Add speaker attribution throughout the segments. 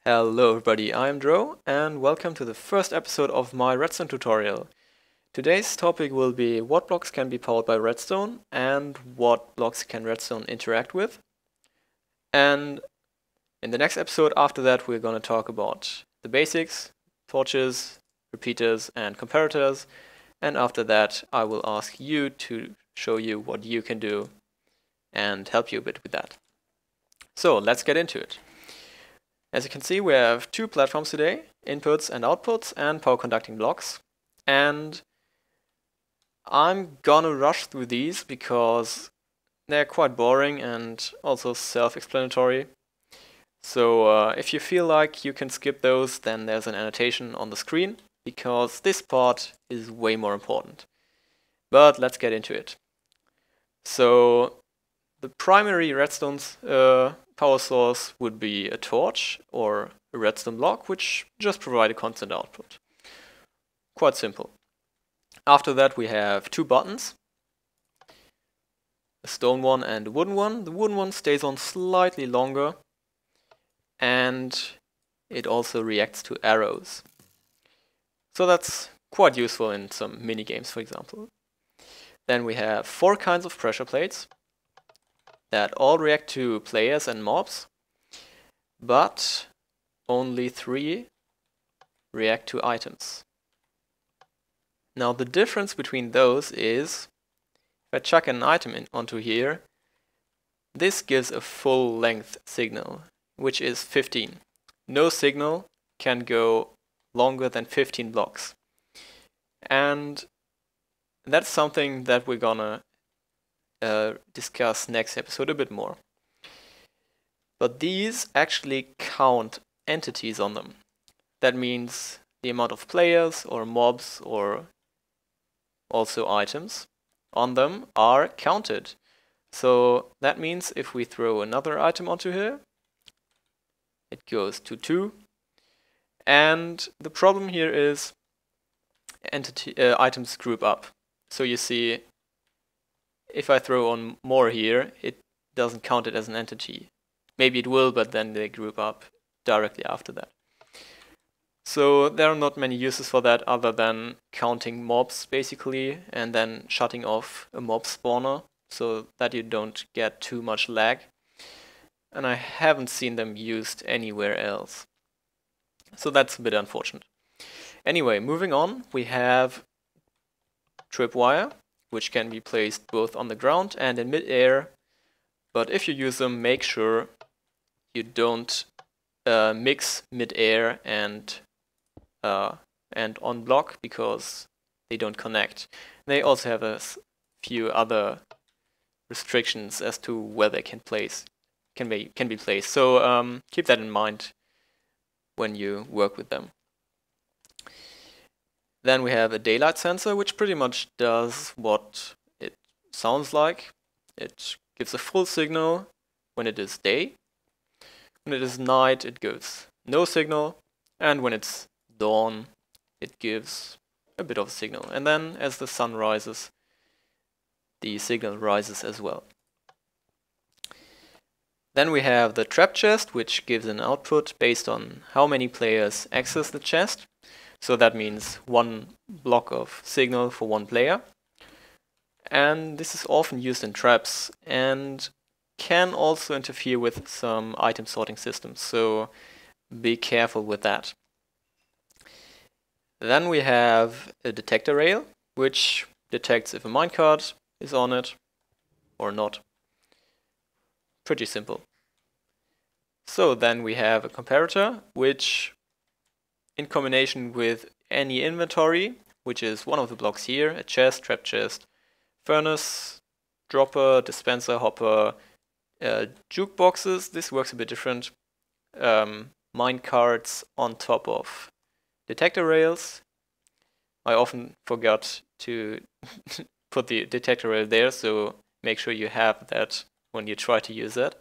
Speaker 1: Hello everybody, I'm Dro and welcome to the first episode of my Redstone tutorial. Today's topic will be what blocks can be powered by Redstone and what blocks can Redstone interact with. And in the next episode after that we're going to talk about the basics, torches, repeaters and comparators, and after that I will ask you to show you what you can do and help you a bit with that. So let's get into it. As you can see, we have two platforms today, inputs and outputs and power conducting blocks. And I'm gonna rush through these because they're quite boring and also self-explanatory. So if you feel like you can skip those, then there's an annotation on the screen because this part is way more important. But let's get into it. So the primary redstone's power source would be a torch or a redstone block, which just provide a constant output. Quite simple. After that we have two buttons, a stone one and a wooden one. The wooden one stays on slightly longer and it also reacts to arrows. So that's quite useful in some mini games, for example. Then we have four kinds of pressure plates that all react to players and mobs, but only three react to items. Now the difference between those is, if I chuck an item onto here, this gives a full length signal, which is 15. No signal can go longer than 15 blocks. And that's something that we're gonna discuss next episode a bit more. But these actually count entities on them. That means the amount of players or mobs or also items on them are counted. So that means if we throw another item onto here, it goes to 2. And the problem here is items group up. So you see, if I throw on more here, it doesn't count it as an entity. Maybe it will, but then they group up directly after that. So there are not many uses for that other than counting mobs basically and then shutting off a mob spawner so that you don't get too much lag. And I haven't seen them used anywhere else. So that's a bit unfortunate. Anyway, moving on, we have tripwire, which can be placed both on the ground and in mid-air. But if you use them, make sure you don't mix mid-air and on block because they don't connect. They also have a few other restrictions as to where they can be placed. So keep that in mind when you work with them. Then we have a daylight sensor, which pretty much does what it sounds like. It gives a full signal when it is day. When it is night, it gives no signal. And when it's dawn, it gives a bit of a signal. And then as the sun rises, the signal rises as well. Then we have the trap chest, which gives an output based on how many players access the chest. So that means one block of signal for one player. And this is often used in traps and can also interfere with some item sorting systems. So be careful with that. Then we have a detector rail, which detects if a minecart is on it or not. Pretty simple. So then we have a comparator, which in combination with any inventory, which is one of the blocks here, a chest, trap chest, furnace, dropper, dispenser, hopper, jukeboxes, this works a bit different, mine carts on top of detector rails. I often forgot to put the detector rail there, so make sure you have that when you try to use that.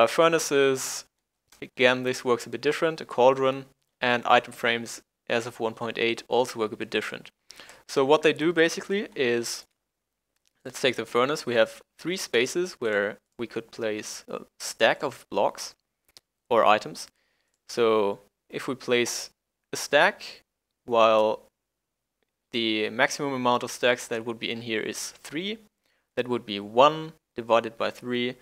Speaker 1: Furnaces, again, this works a bit different, a cauldron, and item frames as of 1.8 also work a bit different. So what they do basically is, let's take the furnace. We have 3 spaces where we could place a stack of blocks or items, So if we place a stack, while the maximum amount of stacks that would be in here is 3, that would be 1 divided by 3,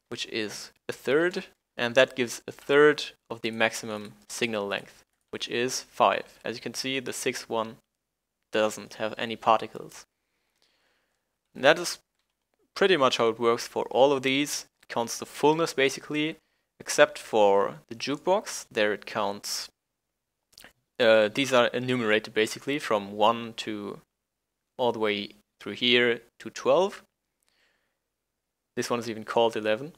Speaker 1: which is a third, and that gives a third of the maximum signal length, which is 5. As you can see, the 6th one doesn't have any particles. And that is pretty much how it works for all of these. It counts the fullness basically, except for the jukebox. There it counts. These are enumerated basically from 1 to all the way through here to 12. This one is even called 11.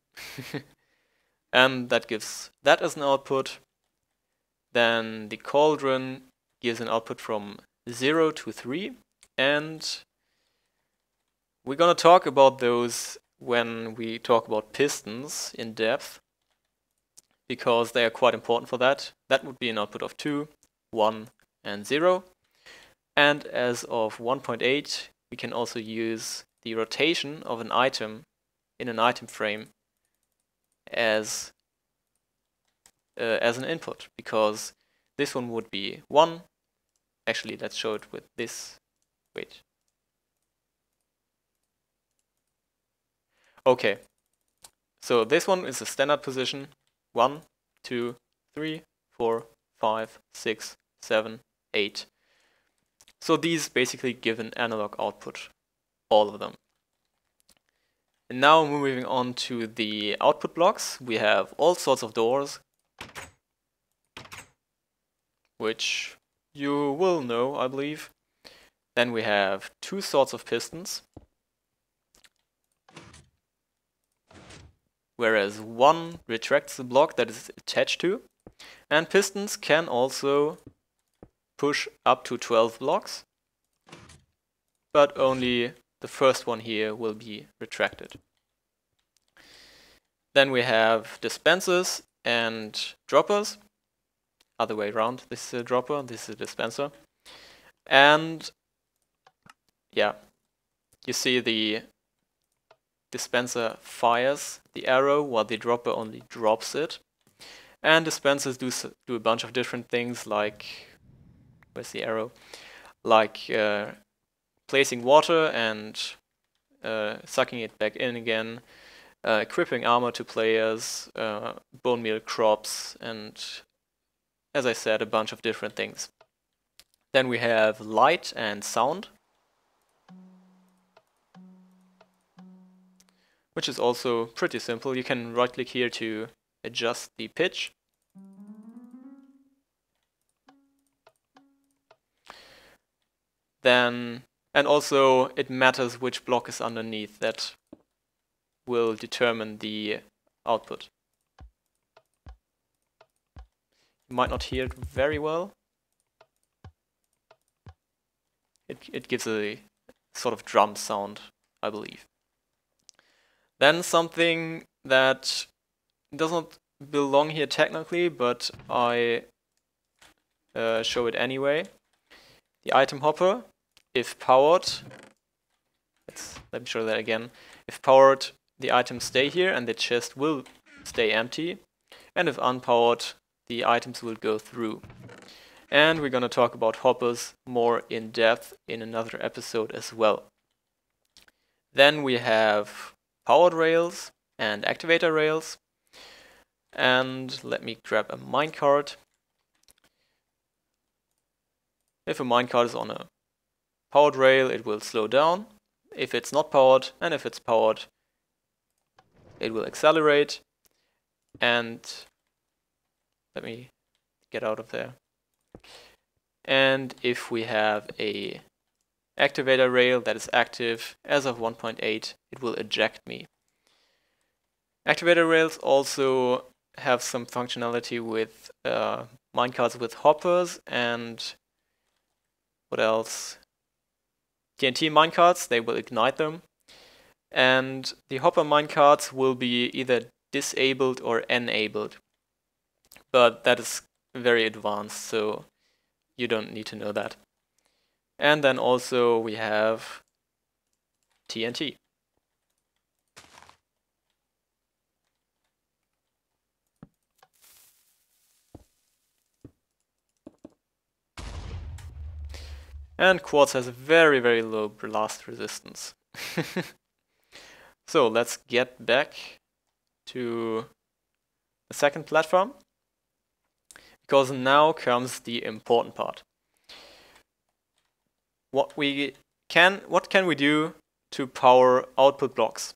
Speaker 1: And that gives that as an output. Then the cauldron gives an output from 0 to 3. And we're going to talk about those when we talk about pistons in depth, because they are quite important for that. That would be an output of 2, 1, and 0. And as of 1.8, we can also use the rotation of an item in an item frame as an input, because this one would be 1. Actually, let's show it with this. Wait. Okay. So this one is a standard position. 1, 2, 3, 4, 5, 6, 7, 8. So these basically give an analog output, all of them. And now moving on to the output blocks, we have all sorts of doors, which you will know, I believe. Then we have 2 sorts of pistons, whereas one retracts the block that is attached to, and pistons can also push up to 12 blocks, but only the first one here will be retracted. Then we have dispensers and droppers. Other way around, this is a dropper, this is a dispenser. And yeah, you see the dispenser fires the arrow while the dropper only drops it. And dispensers do a bunch of different things, like, where's the arrow? Like placing water and sucking it back in again, equipping armor to players, bone meal crops, and, as I said, a bunch of different things. Then we have light and sound, which is also pretty simple. You can right click here to adjust the pitch. Then, and also it matters which block is underneath. That will determine the output. You might not hear it very well. It gives a sort of drum sound, I believe. Then something that doesn't belong here technically, but I show it anyway. The item hopper, if powered, let me show that again. If powered, the items stay here and the chest will stay empty. And if unpowered, the items will go through. And we're going to talk about hoppers more in depth in another episode as well. Then we have powered rails and activator rails. And let me grab a minecart. If a minecart is on a powered rail, it will slow down. If it's not powered, and if it's powered, it will accelerate. And let me get out of there. And if we have a activator rail that is active as of 1.8, it will eject me. Activator rails also have some functionality with minecarts with hoppers, and what else? TNT minecarts, they will ignite them. And the hopper minecarts will be either disabled or enabled. But that is very advanced, so you don't need to know that. And then also we have TNT. And quartz has a very, very low blast resistance. So let's get back to the second platform, because now comes the important part. What can we do to power output blocks?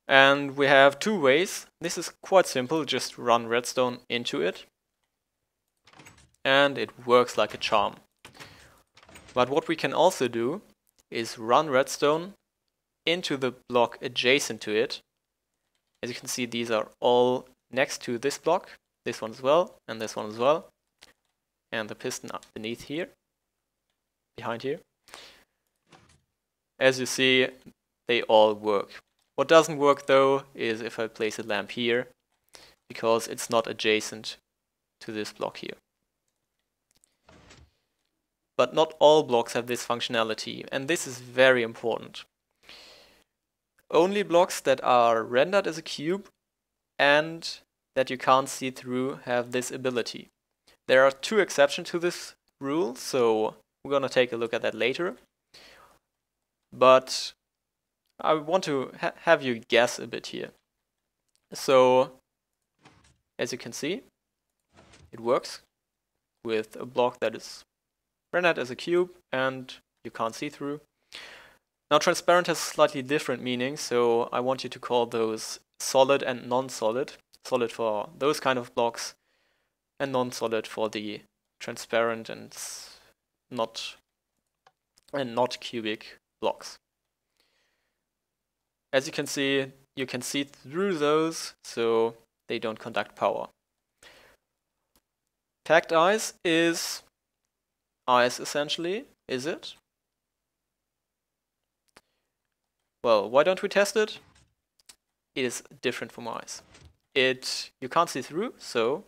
Speaker 1: And we have two ways. This is quite simple, just run Redstone into it, and it works like a charm. But what we can also do is run Redstone into the block adjacent to it. As you can see, these are all next to this block, this one as well, and this one as well, and the piston up beneath here, behind here. As you see, they all work. What doesn't work though is if I place a lamp here, because it's not adjacent to this block here. But not all blocks have this functionality, and this is very important. Only blocks that are rendered as a cube and that you can't see through have this ability. There are two exceptions to this rule, so we're gonna take a look at that later. But I want to have you guess a bit here. So, as you can see, it works with a block that is rendered as a cube and you can't see through. Now, transparent has slightly different meaning, so I want you to call those solid and non-solid. Solid for those kind of blocks, and non-solid for the transparent and not cubic blocks. As you can see through those, so they don't conduct power. Packed ice is ice essentially, is it? Well, why don't we test it? It is different from ice. You can't see through, so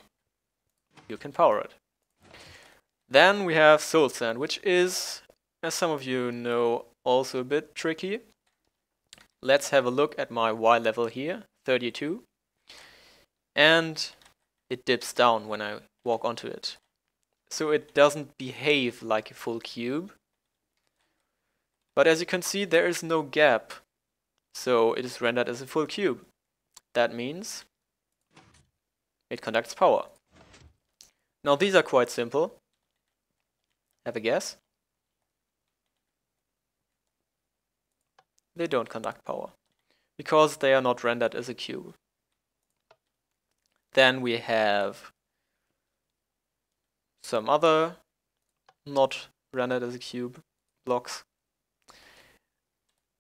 Speaker 1: you can power it. Then we have soul sand, which is, as some of you know, also a bit tricky. Let's have a look at my Y level here, 32. And it dips down when I walk onto it. So it doesn't behave like a full cube. But as you can see, there is no gap. So it is rendered as a full cube. That means it conducts power. Now these are quite simple. Have a guess? They don't conduct power, because they are not rendered as a cube. Then we have some other not rendered as a cube blocks.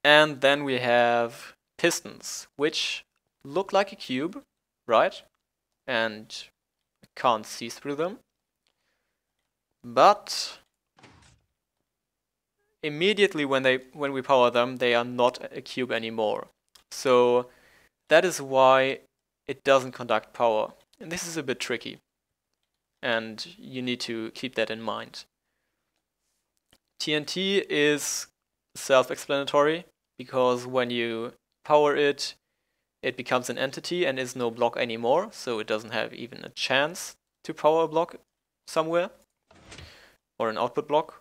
Speaker 1: And then we have pistons, which look like a cube, right? And I can't see through them. But immediately when we power them, they are not a cube anymore. So that is why it doesn't conduct power. And this is a bit tricky. And you need to keep that in mind. TNT is self-explanatory, because when you power it, it becomes an entity and is no block anymore, so it doesn't have even a chance to power a block somewhere, or an output block.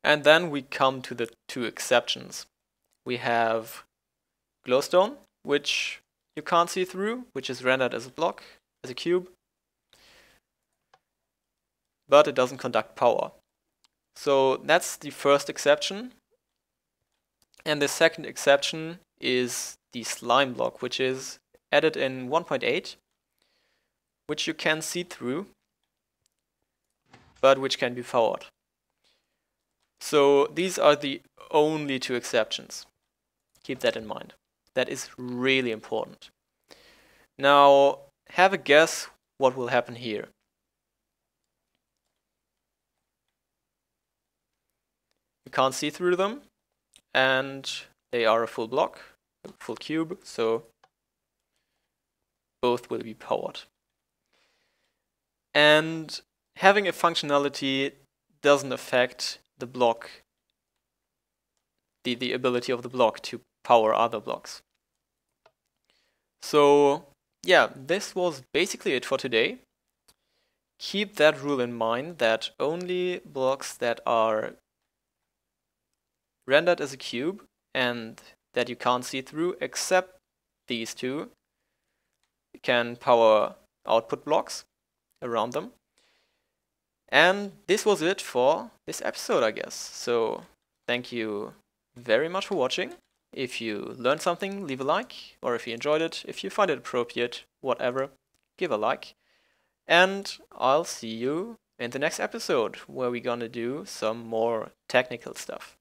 Speaker 1: And then we come to the two exceptions. We have glowstone, which you can't see through, which is rendered as a block, as a cube, but it doesn't conduct power. So that's the first exception. And the second exception is the slime block, which is added in 1.8, which you can see through, but which can be powered. So these are the only two exceptions. Keep that in mind. That is really important. Now, have a guess what will happen here. You can't see through them, and they are a full block, a full cube, so both will be powered. And having a functionality doesn't affect the block, the ability of the block to power other blocks. So yeah, this was basically it for today. keep that rule in mind that only blocks that are rendered as a cube and that you can't see through, except these two, can power output blocks around them. And this was it for this episode, I guess. So thank you very much for watching. If you learned something, leave a like, or if you enjoyed it, if you find it appropriate, whatever, give a like. And I'll see you in the next episode, where we're gonna do some more technical stuff.